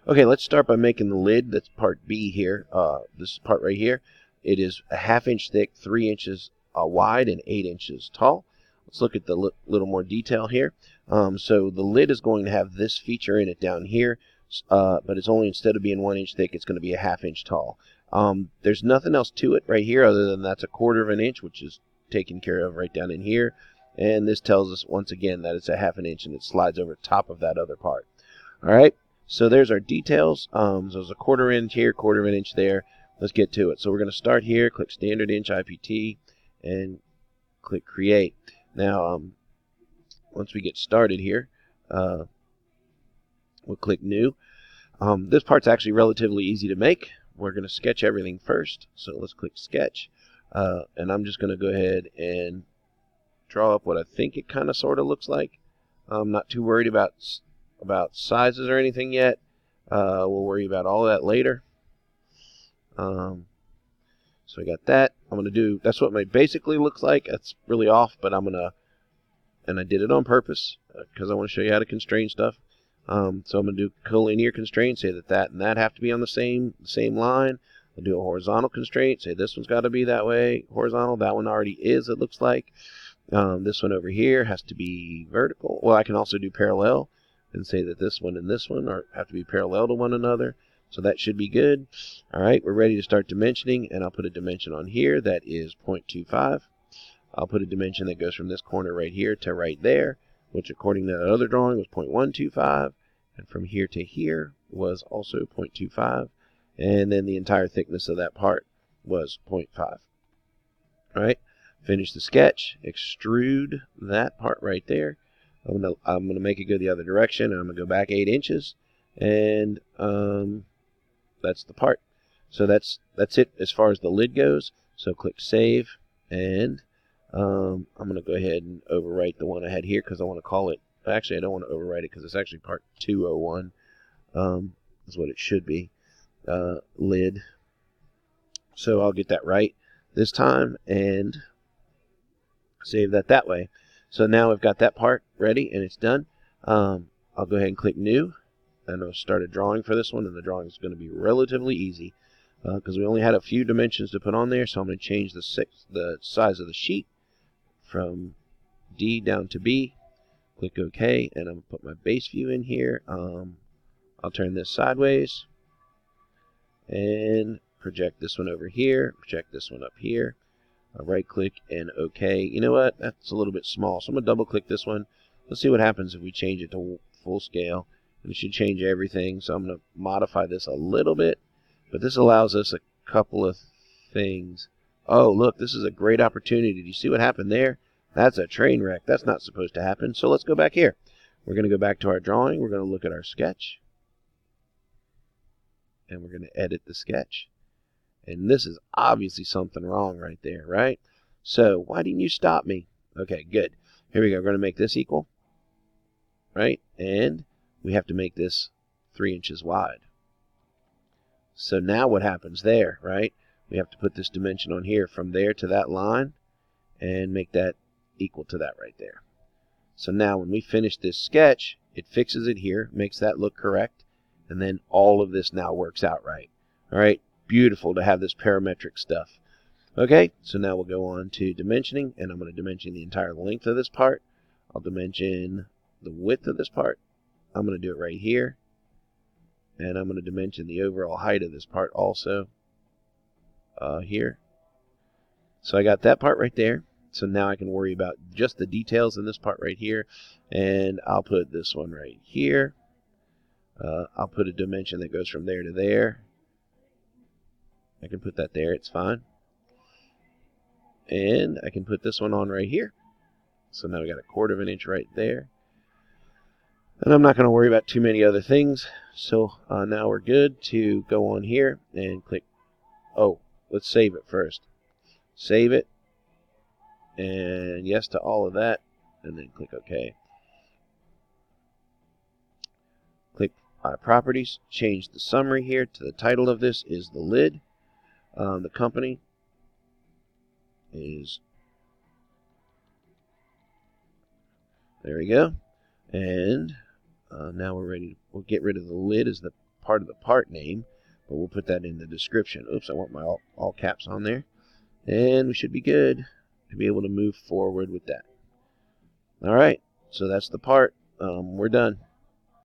Okay, let's start by making the lid. That's part B here. This part right here. It is a 1/2 inch thick, 3 inches wide, and 8 inches tall. Let's look at the little more detail here. So the lid is going to have this feature in it down here, but it's only, instead of being 1 inch thick, it's going to be a 1/2 inch tall. There's nothing else to it right here other than that's a 1/4 of an inch, which is taken care of right down in here. And this tells us once again that it's a 1/2 inch and it slides over top of that other part. All right. So there's our details. So there's a 1/4 inch here, 1/4 of an inch there. Let's get to it. So we're going to start here, click standard inch IPT, and click create. Now, once we get started here, we'll click new. This part's actually relatively easy to make. We're going to sketch everything first. So let's click sketch. And I'm just going to go ahead and draw up what I think it kind of sort of looks like. I'm not too worried about sizes or anything yet. We'll worry about all that later. So I got that. I'm going to do, that's what my basically looks like. That's really off, but I'm going to, and I did it on purpose because I want to show you how to constrain stuff. So I'm going to do collinear constraint, say that and that have to be on the same line. I'll do a horizontal constraint, say this one's got to be that way, horizontal. That one already is, it looks like. This one over here has to be vertical. Well, I can also do parallel and say that this one and this one have to be parallel to one another. So that should be good. All right, we're ready to start dimensioning, and I'll put a dimension on here that is 0.25. I'll put a dimension that goes from this corner right here to right there, which according to that other drawing was 0.125, and from here to here was also 0.25, and then the entire thickness of that part was 0.5. All right, finish the sketch, extrude that part right there. I'm gonna make it go the other direction, and I'm gonna go back 8 inches, and that's the part. So that's it as far as the lid goes. So click save, and I'm gonna go ahead and overwrite the one I had here because I want to call it. Actually, I don't want to overwrite it because it's actually part 201. Is what it should be. Lid. So I'll get that right this time and save that way. So now we've got that part ready and it's done. I'll go ahead and click new, and I'll start a drawing for this one, and the drawing is going to be relatively easy because we only had a few dimensions to put on there. So I'm going to change the size of the sheet from D down to B. Click OK, and I'm going to put my base view in here. I'll turn this sideways and project this one over here, project this one up here. I'll right click and OK. You know what? That's a little bit small, so I'm going to double click this one. Let's see what happens if we change it to full scale. And it should change everything, so I'm going to modify this a little bit. But this allows us a couple of things. Oh, look, this is a great opportunity. Do you see what happened there? That's a train wreck. That's not supposed to happen. So let's go back here. We're going to go back to our drawing. We're going to look at our sketch. And we're going to edit the sketch. And this is obviously something wrong right there, right? So why didn't you stop me? Okay, good. Here we go. We're going to make this equal, right? And we have to make this 3 inches wide. So now what happens there, right? We have to put this dimension on here from there to that line and make that equal to that right there. So now when we finish this sketch, it fixes it here, makes that look correct, and then all of this now works out right. All right, beautiful to have this parametric stuff. Okay, so now we'll go on to dimensioning, and I'm going to dimension the entire length of this part. I'll dimension the width of this part. I'm going to do it right here. And I'm going to dimension the overall height of this part also here. So I got that part right there. So now I can worry about just the details in this part right here. And I'll put this one right here. I'll put a dimension that goes from there to there. I can put that there. It's fine. And I can put this one on right here. So now we got a 1/4 of an inch right there. And I'm not going to worry about too many other things. So now we're good to go on here and click. Oh, let's save it first. Save it. And yes to all of that. And then click OK. Click Properties. Change the summary here to the title of this is the lid. The company is. There we go. And now we're ready. We'll get rid of the lid as the part of the part name, but we'll put that in the description. Oops, I want my all caps on there. And we should be good to be able to move forward with that. All right, so that's the part. We're done.